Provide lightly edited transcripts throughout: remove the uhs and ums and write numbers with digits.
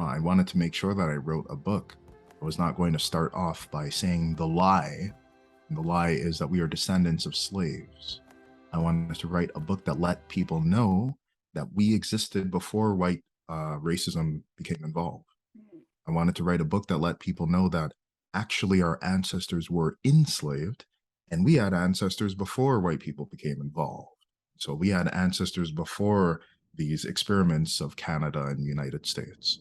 I wanted to make sure that I wrote a book. I was not going to start off by saying the lie. And the lie is that we are descendants of slaves. I wanted to write a book that let people know that we existed before white racism became involved. Mhm. I wanted to write a book that let people know that actually our ancestors were enslaved and we had ancestors before white people became involved. So we had ancestors before these experiments of Canada and the United States.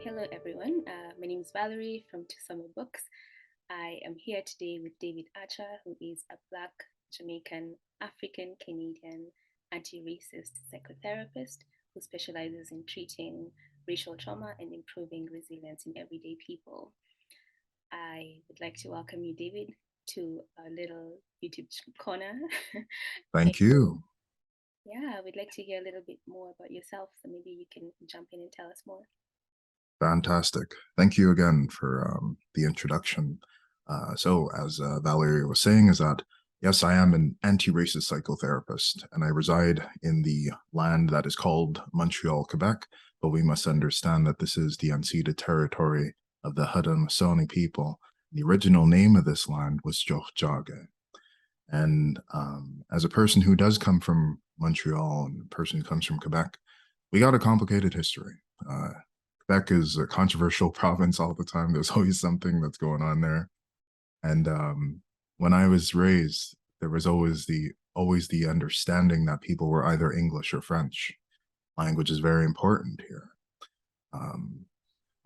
Hello, everyone. My name is Valerie from Tusome Books. I am here today with David Archer, who is a Black Jamaican African Canadian anti racist psychotherapist who specializes in treating racial trauma and improving resilience in everyday people. I would like to welcome you, David, to our little YouTube corner. And Thank you. yeah, we'd like to hear a little bit more about yourself. So maybe you can jump in and tell us more. Fantastic. Thank you again for the introduction. So, as Valerie was saying, is that yes, I am an anti-racist psychotherapist, and I reside in the land that is called Montreal, Quebec. But we must understand that this is the unceded territory of the Haudenosaunee people. The original name of this land was Tiohtià:ke. And as a person who does come from Montreal and a person who comes from Quebec, we got a complicated history. Quebec is a controversial province all the time. There's always something that's going on there. And when I was raised, there was always the understanding that people were either English or French. Language is very important here. Um,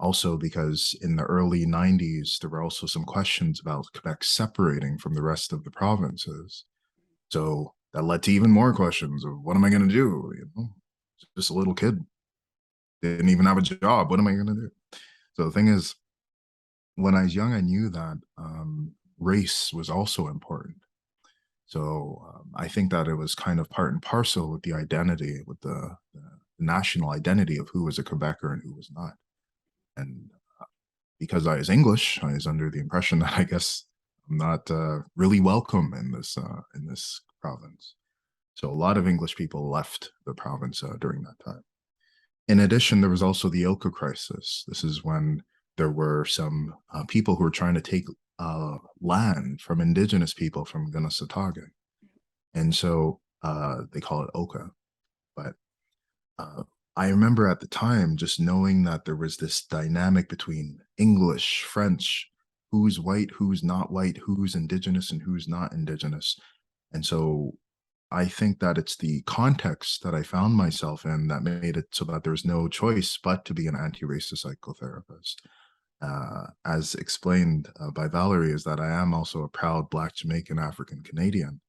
Also, because in the early 90s, there were also some questions about Quebec separating from the rest of the provinces. So that led to even more questions of what am I going to do? Just a little kid, didn't even have a job. What am I going to do? So the thing is, when I was young, I knew that race was also important. So I think that it was kind of part and parcel with the identity, with the national identity of who was a Quebecer and who was not. And because I was English, I was under the impression that I guess I'm not really welcome in this province. So a lot of English people left the province during that time. In addition, there was also the Oka crisis. This is when there were some people who were trying to take land from indigenous people from Gunasatauga. And so they call it Oka. But uh, I remember at the time just knowing that there was this dynamic between English, French, who's white, who's not white, who's indigenous, and who's not indigenous. And so I think that it's the context that I found myself in that made it so that there's no choice but to be an anti-racist psychotherapist. As explained by Valerie, is that I am also a proud Black Jamaican African Canadian.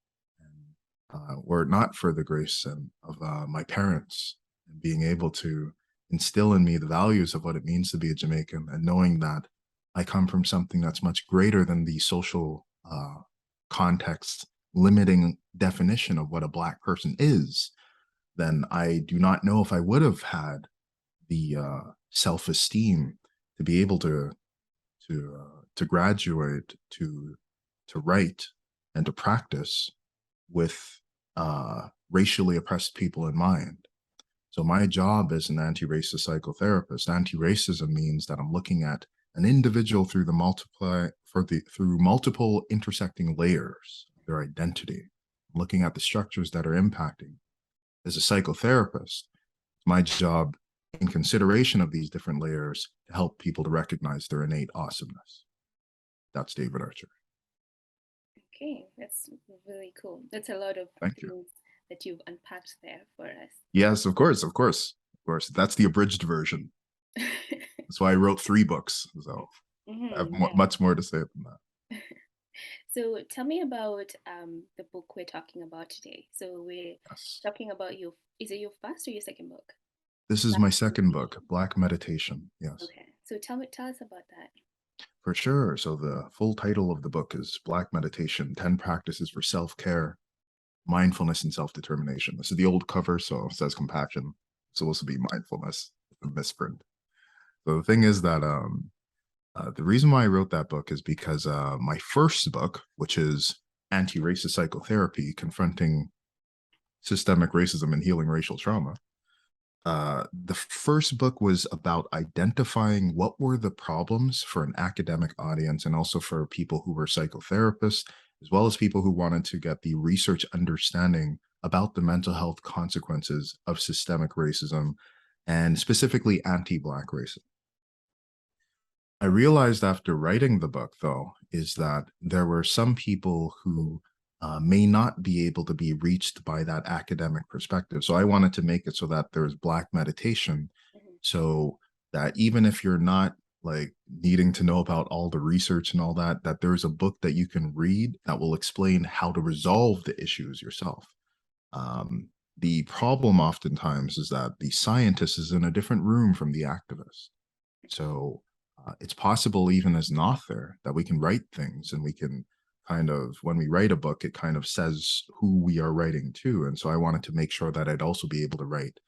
And were it not for the grace of my parents and being able to instill in me the values of what it means to be a Jamaican and knowing that I come from something that's much greater than the social context limiting definition of what a Black person is, then I do not know if I would have had the self-esteem to be able to graduate, to write, and to practice with racially oppressed people in mind. So my job as an anti-racist psychotherapist, anti-racism means that I'm looking at an individual through through multiple intersecting layers of their identity, looking at the structures that are impacting. As a psychotherapist, my job in consideration of these different layers to help people to recognize their innate awesomeness. That's David Archer. Okay, that's really cool. That's a lot of Thank you. things that you've unpacked there for us. Yes, of course, of course, of course. That's the abridged version. That's why I wrote 3 books. So I have Yeah. much more to say than that. So tell me about the book we're talking about today. So we're Yes. talking about your, is it your first or your second book? This is Black my second book, Meditation. Black Meditation. Yes, Okay. So tell us about that. for sure. So the full title of the book is Black Meditation, 10 Practices for Self-Care, Mindfulness, and Self-Determination. This is the old cover, so it says compassion. It's supposed to be mindfulness, a misprint. So the thing is that The reason why I wrote that book is because my first book, which is Anti-Racist Psychotherapy, Confronting Systemic Racism and Healing Racial Trauma, the first book was about identifying what were the problems for an academic audience and also for people who were psychotherapists, as well as people who wanted to get the research understanding about the mental health consequences of systemic racism and specifically anti-Black racism. I realized after writing the book, though, is that there were some people who may not be able to be reached by that academic perspective. So I wanted to make it so that there's Black meditation, Mhm. so that even if you're not like needing to know about all the research and all that, that there's a book that you can read that will explain how to resolve the issues yourself. Um, the problem oftentimes is that the scientist is in a different room from the activist. So it's possible, even as an author, that we can write things and we can kind of, when we write a book, it kind of says who we are writing to. And so I wanted to make sure that I'd also be able to write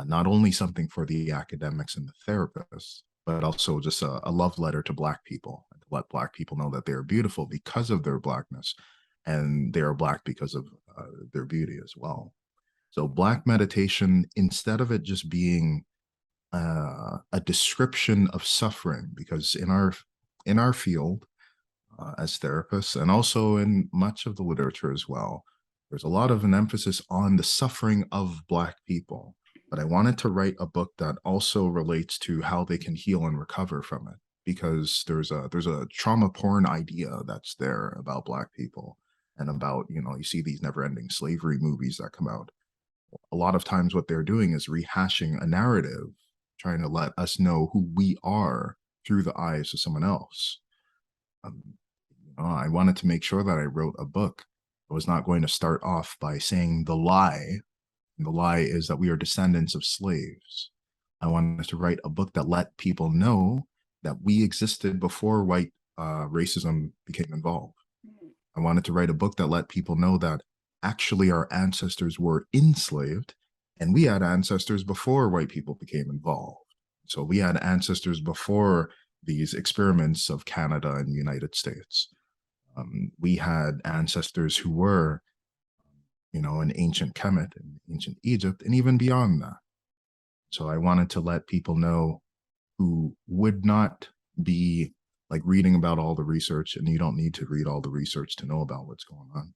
not only something for the academics and the therapists, but also just a love letter to Black people, and to let Black people know that they are beautiful because of their Blackness, and they are Black because of their beauty as well. So Black meditation, instead of it just being a description of suffering, because in our field as therapists and also in much of the literature as well, there's a lot of an emphasis on the suffering of Black people. But I wanted to write a book that also relates to how they can heal and recover from it, because there's a trauma porn idea that's there about Black people, and about, you see these never ending slavery movies that come out. A lot of times what they're doing is rehashing a narrative, trying to let us know who we are through the eyes of someone else. Um, I wanted to make sure that I wrote a book. I was not going to start off by saying the lie. And the lie is that we are descendants of slaves. I wanted to write a book that let people know that we existed before white racism became involved. Mhm. I wanted to write a book that let people know that actually our ancestors were enslaved and we had ancestors before white people became involved. So we had ancestors before these experiments of Canada and the United States. We had ancestors who were, in ancient Kemet and ancient Egypt and even beyond that. So I wanted to let people know who would not be like reading about all the research, and you don't need to read all the research to know about what's going on.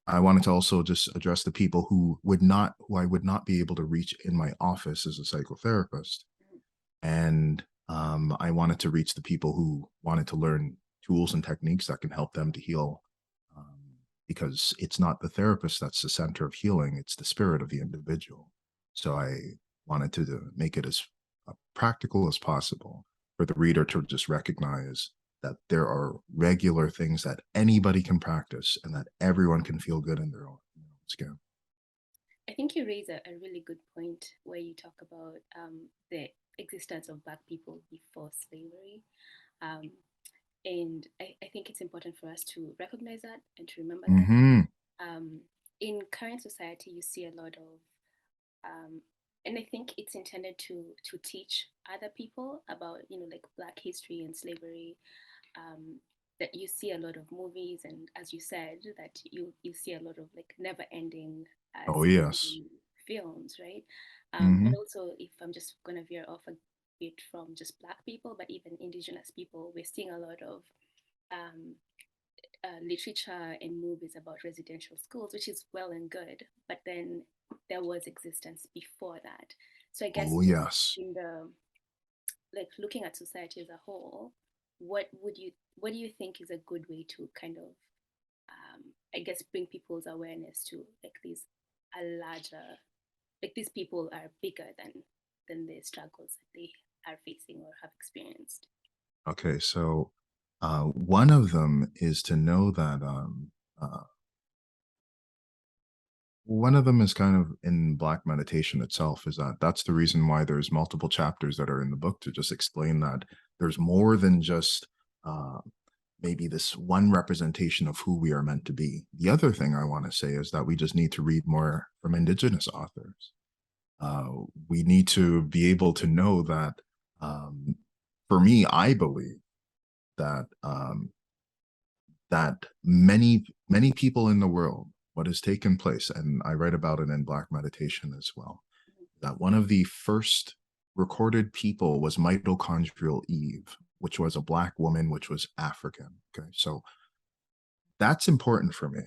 I wanted to also just address the people who I would not be able to reach in my office as a psychotherapist. And I wanted to reach the people who wanted to learn tools and techniques that can help them to heal. Um, because it's not the therapist that's the center of healing, it's the spirit of the individual. So I wanted to make it as practical as possible for the reader to just recognize that there are regular things that anybody can practice and that everyone can feel good in their own skin. I think you raise a really good point where you talk about the existence of Black people before slavery. Um, and I think it's important for us to recognize that and to remember that. Hmm. Um, in current society, you see a lot of, um, and I think it's intended to teach other people about, like Black history and slavery. Um, that you see a lot of movies, and as you said, that you see a lot of like never-ending Oh, yes. slavery films, right? And Hmm. also, if I'm just gonna veer off a bit from just Black people, but even Indigenous people, we're seeing a lot of um, literature and movies about residential schools, which is well and good, but then there was existence before that. So I guess Oh, yes. in the like looking at society as a whole, what do you think is a good way to kind of I guess bring people's awareness to like these a larger like these people are bigger than the struggles that they are facing or have experienced. Okay, so one of them is to know that one of them is kind of in Black meditation itself, is that that's the reason why there's multiple chapters that are in the book, to just explain that there's more than just uh, maybe this one representation of who we are meant to be. The other thing I want to say is that we just need to read more from Indigenous authors. Uh, we need to be able to know that, um, for me, I believe that that many people in the world, what has taken place, and I write about it in Black Meditation as well, that one of the first recorded people was mitochondrial Eve, which was a Black woman, which was African. Okay, so that's important for me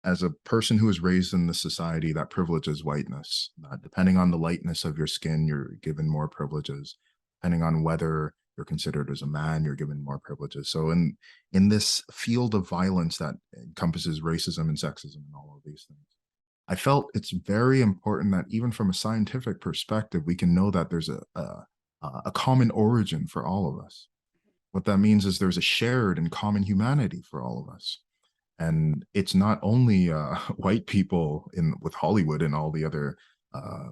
as a person who was raised in the society that privileges whiteness. Depending on the lightness of your skin, you're given more privileges. Depending on whether you're considered as a man, you're given more privileges. So in this field of violence that encompasses racism and sexism and all of these things, I felt it's very important that even from a scientific perspective, we can know that there's a common origin for all of us. What that means is there's a shared and common humanity for all of us. And it's not only white people in with Hollywood and all the other uh,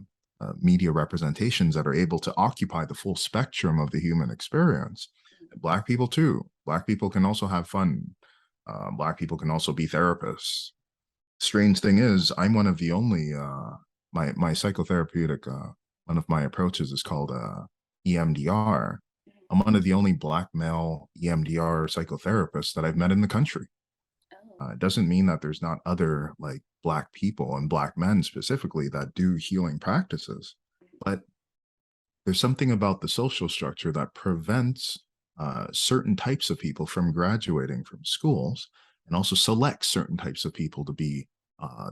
media representations that are able to occupy the full spectrum of the human experience. Black people too. Black people can also have fun. Black people can also be therapists. Strange thing is, I'm one of the only my psychotherapeutic one of my approaches is called EMDR. I'm one of the only Black male EMDR psychotherapists that I've met in the country. Oh. It doesn't mean that there's not other like Black people and Black men specifically that do healing practices, but there's something about the social structure that prevents certain types of people from graduating from schools and also selects certain types of people to be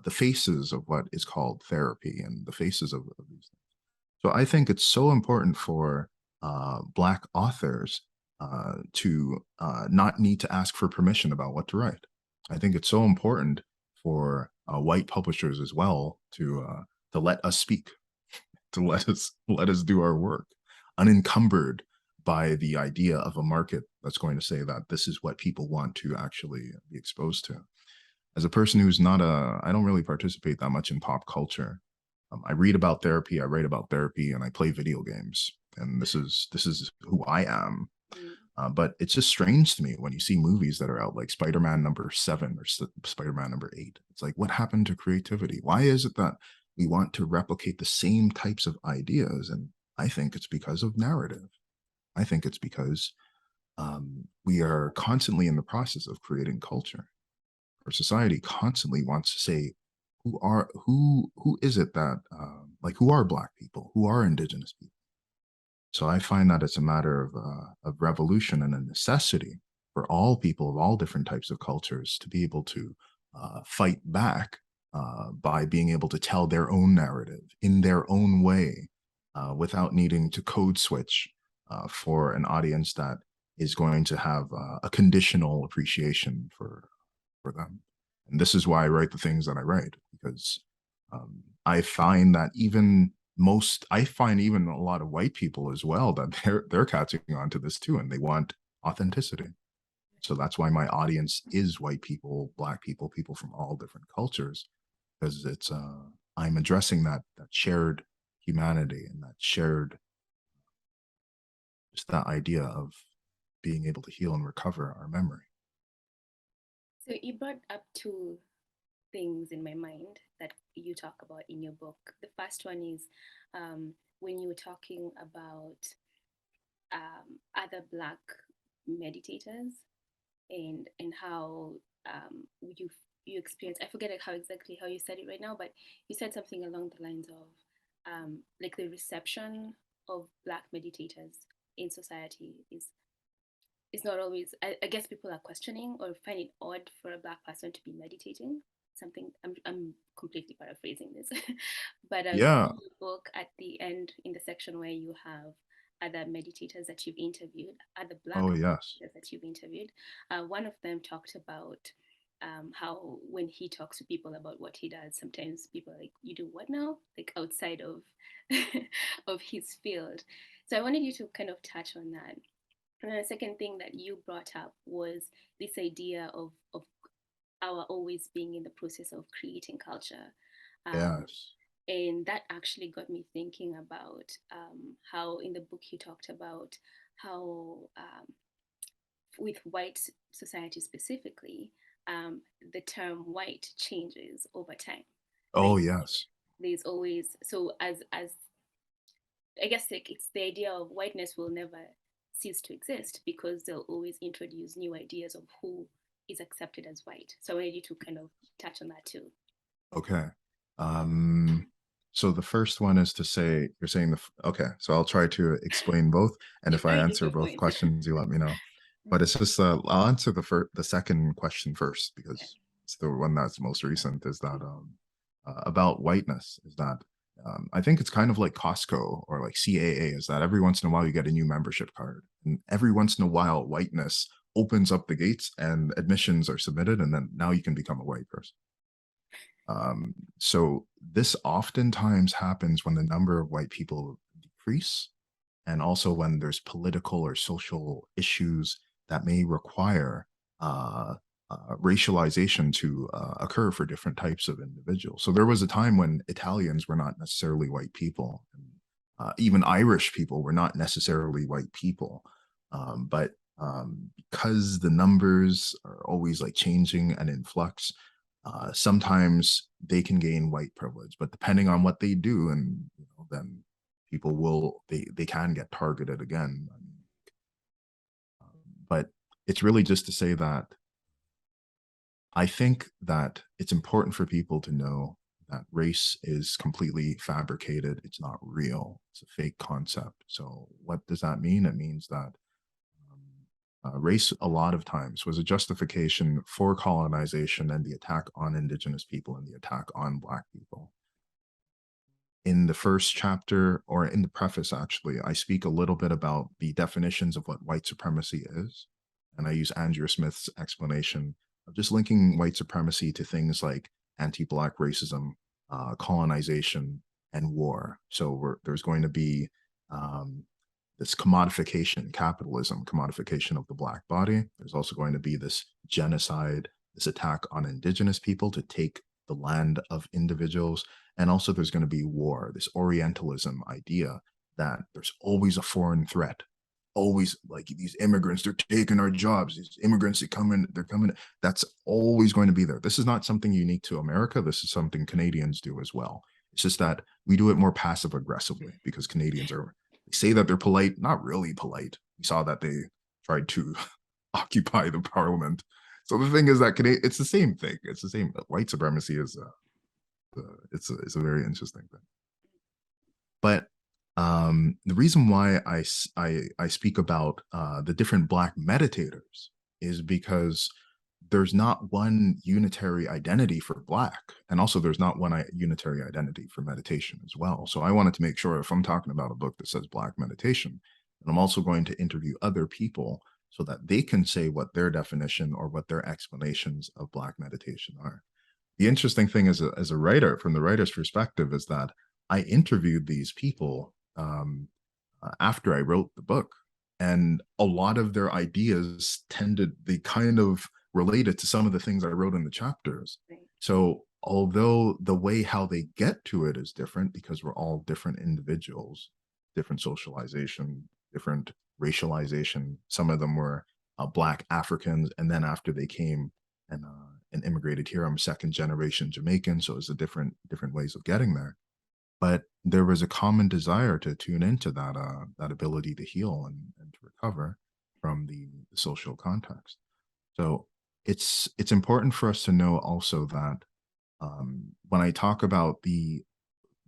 the faces of what is called therapy and the faces of these things. So I think it's so important for Black authors to not need to ask for permission about what to write. I think it's so important for white publishers as well to let us speak, to let us do our work, unencumbered by the idea of a market that's going to say that this is what people want to actually be exposed to. As a person who's not I don't really participate that much in pop culture. I read about therapy, I write about therapy, and I play video games. And this is who I am. Mm. But it's just strange to me when you see movies that are out like Spider-Man number 7 or Spider-Man number 8. It's like, what happened to creativity? Why is it that we want to replicate the same types of ideas? And I think it's because of narrative. I think it's because we are constantly in the process of creating culture. Our society constantly wants to say, who is it that like who are Black people? Who are Indigenous people? So I find that it's a matter of revolution and a necessity for all people of all different types of cultures to be able to fight back by being able to tell their own narrative in their own way without needing to code switch for an audience that is going to have a conditional appreciation for them. And this is why I write the things that I write, because I find that I find even a lot of white people as well that they're catching on to this too, and they want authenticity. So that's why my audience is white people, Black people, people from all different cultures, because it's I'm addressing that shared humanity and that shared just that idea of being able to heal and recover our memory. So you brought up two things in my mind that you talk about in your book. The first one is when you were talking about other Black meditators and how you you experience. I forget how exactly how you said it right now, but you said something along the lines of like the reception of Black meditators in society is not always. I guess people are questioning or find it odd for a Black person to be meditating. Something I'm completely paraphrasing this, but Yeah. in the book at the end in the section where you have other meditators that you've interviewed, other Black Oh yes. meditators that you've interviewed, one of them talked about how when he talks to people about what he does, sometimes people are like, "You do what now?" Like outside of of his field. So I wanted you to kind of touch on that. And then the second thing that you brought up was this idea of our always being in the process of creating culture. Um, Yes. and that actually got me thinking about how in the book you talked about how with white society specifically, the term white changes over time. Oh Like yes. there's always so as I guess like it's the idea of whiteness will never cease to exist because they'll always introduce new ideas of who is accepted as white. So I wanted you to kind of touch on that too. Okay. Um, so the first one is to say, you're saying okay, so I'll try to explain both. And if I Very answer different both points. questions, you let me know. But it's just, I'll answer the second question first Yeah. because it's the one that's most recent is that, about whiteness is that, I think it's kind of like Costco or like CAA is that every once in a while you get a new membership card. And every once in a while, whiteness opens up the gates and admissions are submitted. And then now you can become a white person. So this oftentimes happens when the number of white people decrease, and also when there's political or social issues that may require uh, racialization to occur for different types of individuals. So there was a time when Italians were not necessarily white people, and even Irish people were not necessarily white people, but because the numbers are always like changing and in flux, sometimes they can gain white privilege, but depending on what they do, and then people will they can get targeted again. But it's really just to say that I think that it's important for people to know that race is completely fabricated. It's not real. It's a fake concept. So what does that mean? It means that race a lot of times was a justification for colonization and the attack on indigenous people and the attack on black people. In the first chapter, or in the preface actually, I speak a little bit about the definitions of what white supremacy is, and I use Andrew Smith's explanation of just linking white supremacy to things like anti-black racism, colonization, and war. So there's going to be um, this commodification, capitalism, commodification of the black body. There's also going to be this genocide, this attack on indigenous people to take the land of individuals. And also there's going to be war, this Orientalism idea that there's always a foreign threat. Always like these immigrants, they're taking our jobs. These immigrants that come in, they're coming. That's always going to be there. This is not something unique to America. This is something Canadians do as well. It's just that we do it more passive aggressively because Canadians are, they say that they're polite, not really polite. We saw that they tried to occupy the parliament. So the thing is that it's the same thing. It's the same. White supremacy is it's a very interesting thing. But the reason why I speak about the different Black meditators is because there's not one unitary identity for Black, and also there's not one unitary identity for meditation as well. So I wanted to make sure if I'm talking about a book that says Black meditation, and I'm also going to interview other people so that they can say what their definition or what their explanations of Black meditation are. The interesting thing as a writer, from the writer's perspective, is that I interviewed these people after I wrote the book, and a lot of their ideas they kind of related to some of the things I wrote in the chapters. Right. So although the way how they get to it is different because we're all different individuals, different socialization, different racialization. Some of them were Black Africans, and then after they came and immigrated here, I'm second generation Jamaican, so it's a different ways of getting there. But there was a common desire to tune into that ability to heal and to recover from the social context. So it's important for us to know also that when I talk about the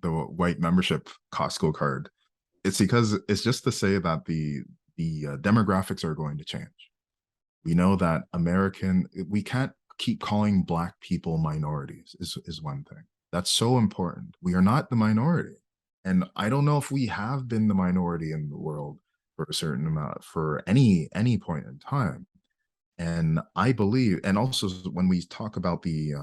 white membership Costco card, it's because it's just to say that the demographics are going to change. We know that we can't keep calling Black people minorities is one thing. That's so important. We are not the minority. And I don't know if we have been the minority in the world for a certain amount, for any point in time. And I believe, and also when we talk about the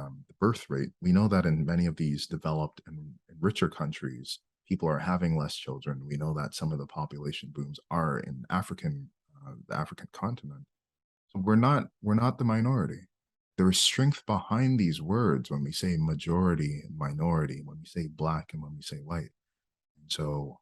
birth rate, we know that in many of these developed and richer countries, people are having less children. We know that some of the population booms are in the African continent. So we're not the minority. There is strength behind these words when we say majority and minority, when we say Black and when we say white. And so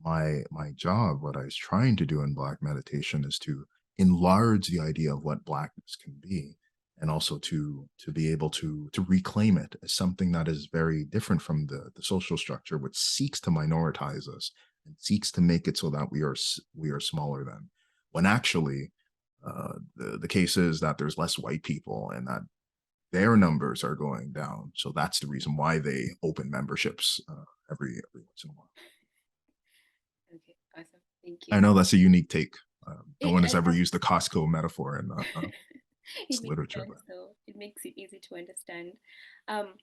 my job, what I was trying to do in Black meditation, is to enlarge the idea of what Blackness can be, and also to be able to reclaim it as something that is very different from the social structure, which seeks to minoritize us and seeks to make it so that we are smaller than. when actually the case is that there's less white people and that their numbers are going down. So that's the reason why they open memberships every once in a while. Okay, awesome. Thank I you. know that's a unique take. No It, one has I, ever used the Costco metaphor in it makes literature, sense, but though. It makes it easy to understand. Um,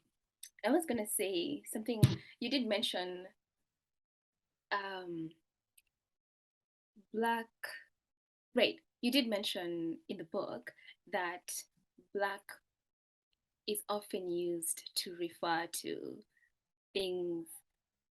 I was gonna say something. You did mention um, black. Right. You did mention in the book that black is often used to refer to things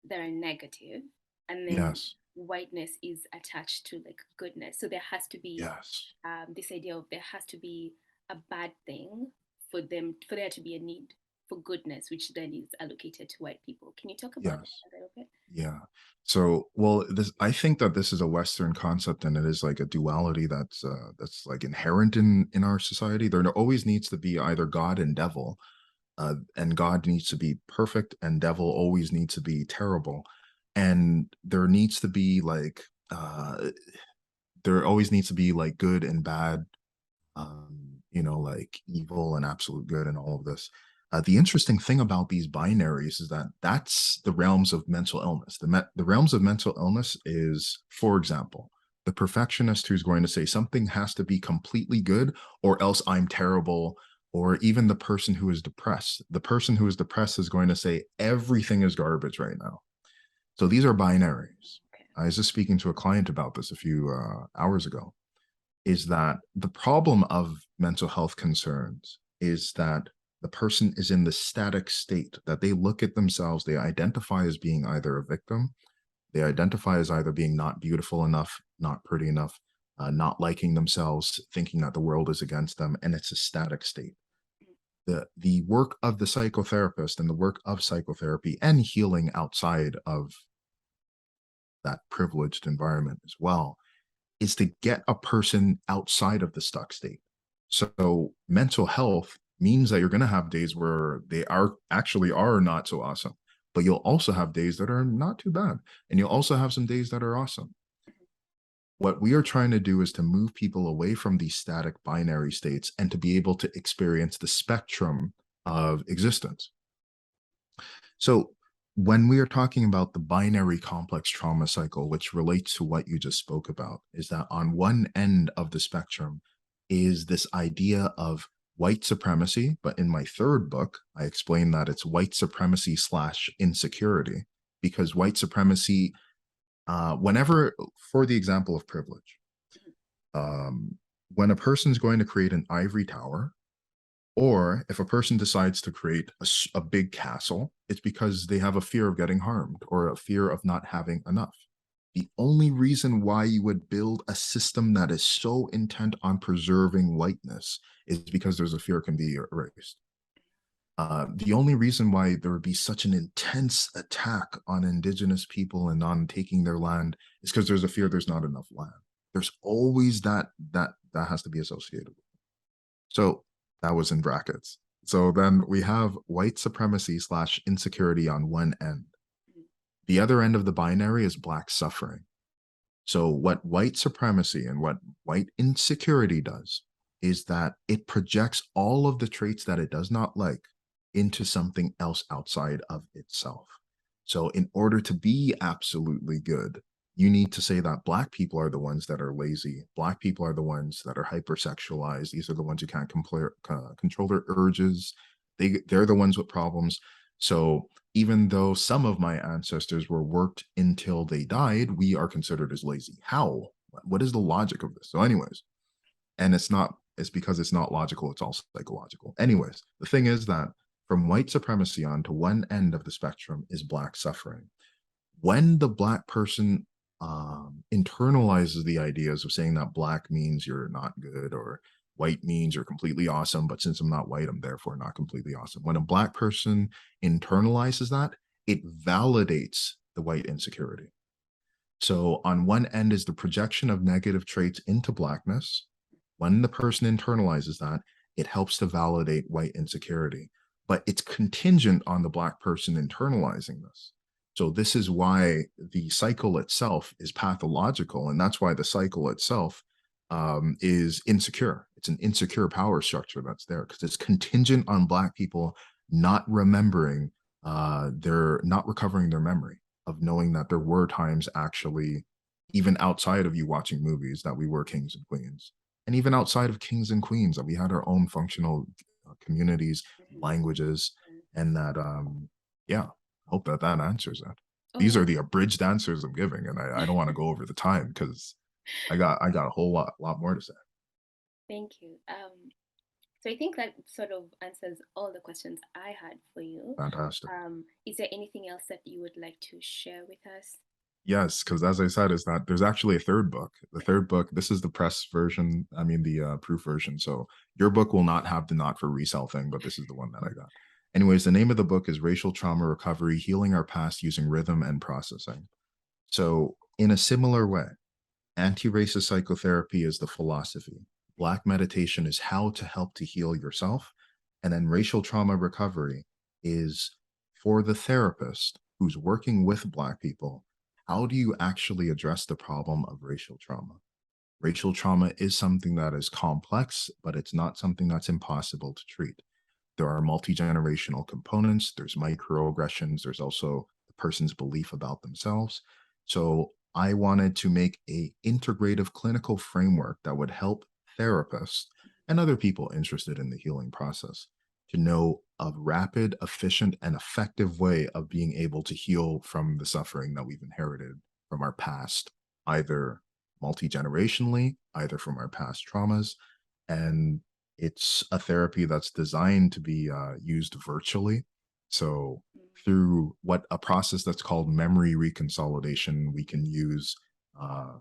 that are negative, and then yes, whiteness is attached to like goodness. So there has to be yes, this idea of there has to be a bad thing for there to be a need for goodness, which then is allocated to white people. Can you talk about yes. that a little bit? Yeah. So, well, this I think that this is a Western concept, and it is like a duality that's like inherent in our society. There always needs to be either God and devil, and God needs to be perfect, and devil always needs to be terrible, and there always needs to be like good and bad, like evil and absolute good and all of this. The interesting thing about these binaries is that that's the realms of mental illness. The realms of mental illness is, for example, the perfectionist who's going to say something has to be completely good or else I'm terrible, or even the person who is depressed. The person who is depressed is going to say everything is garbage right now. So these are binaries. Okay. I was just speaking to a client about this a few hours ago, is that the problem of mental health concerns is that the person is in the static state, that they look at themselves, they identify as being either a victim, they identify as either being not beautiful enough, not pretty enough, not liking themselves, thinking that the world is against them, and it's a static state. The work of the psychotherapist and the work of psychotherapy and healing outside of that privileged environment as well is to get a person outside of the stuck state. So mental health means that you're going to have days where they are not so awesome, but you'll also have days that are not too bad, and you'll also have some days that are awesome. What we are trying to do is to move people away from these static binary states and to be able to experience the spectrum of existence. So when we are talking about the binary complex trauma cycle, which relates to what you just spoke about, is that on one end of the spectrum is this idea of white supremacy. But in my third book, I explain that it's white supremacy slash insecurity, because white supremacy, whenever, for the example of privilege, um, when a person's going to create an ivory tower, or if a person decides to create a big castle, it's because they have a fear of getting harmed or a fear of not having enough. The only reason why you would build a system that is so intent on preserving whiteness is because there's a fear it can be erased. The only reason why there would be such an intense attack on indigenous people and on taking their land is because there's a fear there's not enough land. There's always that has to be associated. So that was in brackets. So then we have white supremacy slash insecurity on one end. The other end of the binary is black suffering. So what white supremacy and what white insecurity does is that it projects all of the traits that it does not like into something else outside of itself. So in order to be absolutely good, you need to say that black people are the ones that are lazy. Black people are the ones that are hypersexualized. These are the ones who can't control their urges. They're the ones with problems. So even though some of my ancestors were worked until they died, we are considered as lazy. How? What is the logic of this? So, anyways, and it's because it's not logical, it's all psychological. Anyways, the thing is that from white supremacy on to one end of the spectrum is black suffering. When the black person internalizes the ideas of saying that black means you're not good or white means you're completely awesome, but since I'm not white, I'm therefore not completely awesome. When a black person internalizes that, it validates the white insecurity. So on one end is the projection of negative traits into blackness. When the person internalizes that, it helps to validate white insecurity, but it's contingent on the black person internalizing this. So this is why the cycle itself is pathological, and that's why the cycle itself is insecure. It's an insecure power structure that's there because it's contingent on Black people not remembering, they're not recovering their memory of knowing that there were times actually, even outside of you watching movies, that we were kings and queens. And even outside of kings and queens, that we had our own functional communities, Mhm. languages, Mm. and that, yeah, hope that that answers that. Oh, These yeah. are the abridged answers I'm giving, and I don't want to go over the time because I got a whole lot more to say. Thank you. So I think that sort of answers all the questions I had for you. Fantastic. Is there anything else that you would like to share with us? Yes, because as I said, is that there's actually a third book. The third book, this is the press version, I mean the proof version. So your book will not have the not for resale thing, but this is the one that I got. Anyways, the name of the book is Racial Trauma Recovery: Healing Our Past Using Rhythm and Processing. So in a similar way, anti-racist psychotherapy is the philosophy. Black meditation is how to help to heal yourself. And then racial trauma recovery is for the therapist who's working with Black people. How do you actually address the problem of racial trauma? Racial trauma is something that is complex, but it's not something that's impossible to treat. There are multi-generational components, there's microaggressions, there's also the person's belief about themselves. So I wanted to make a integrative clinical framework that would help therapists and other people interested in the healing process to know a rapid, efficient, and effective way of being able to heal from the suffering that we've inherited from our past, either multi-generationally, either from our past traumas. And it's a therapy that's designed to be used virtually. So through what a process that's called memory reconsolidation, we can use uh,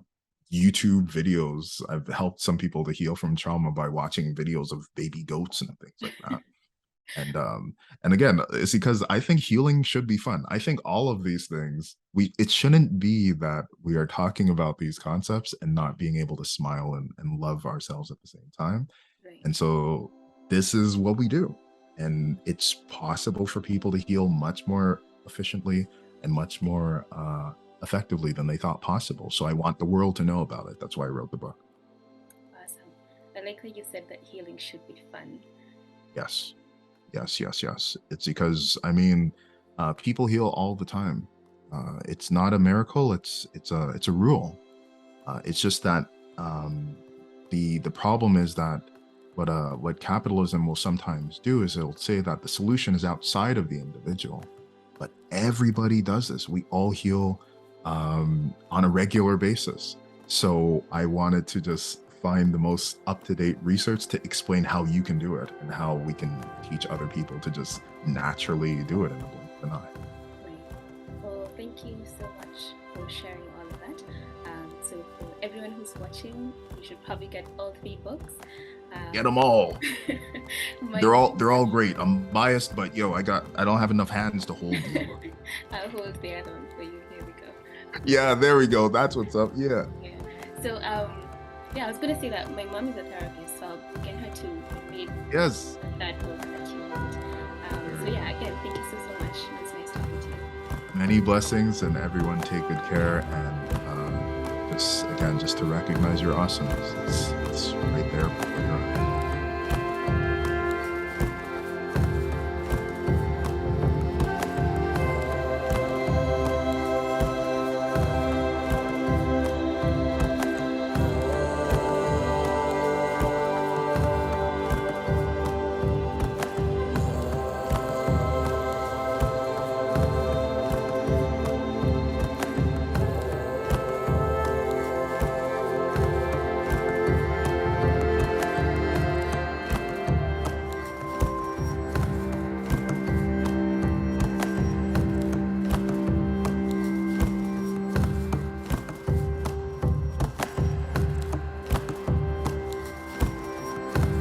YouTube videos. I've helped some people to heal from trauma by watching videos of baby goats and things like that. And again, it's because I think healing should be fun. I think all of these things, we it shouldn't be that we are talking about these concepts and not being able to smile and love ourselves at the same time. Right. And so this is what we do. And it's possible for people to heal much more efficiently and much more effectively than they thought possible. So I want the world to know about it. That's why I wrote the book. Awesome. I like that you said that healing should be fun. Yes. Yes, yes, yes. It's because I mean, people heal all the time. It's not a miracle. It's a rule. It's just that um, the problem is that what capitalism will sometimes do is it'll say that the solution is outside of the individual, but everybody does this. We all heal on a regular basis. So I wanted to just find the most up-to-date research to explain how you can do it and how we can teach other people to just naturally do it in a blink of an eye. Right. Well, thank you so much for sharing all of that. So for everyone who's watching, you should probably get all three books. Get them all. My They're all great. I'm biased, but yo, I don't have enough hands to hold these books. I'll hold the other one for you. Here we go. Yeah, there we go. That's what's up. Yeah. Yeah. So yeah, I was gonna say that my mom is a therapist, so I'll get her to read Yes. that book that you wrote. So yeah, again, thank you so much. It was nice talking to you. Many blessings, and everyone take good care. And just again, just to recognize your awesomeness. It's right there.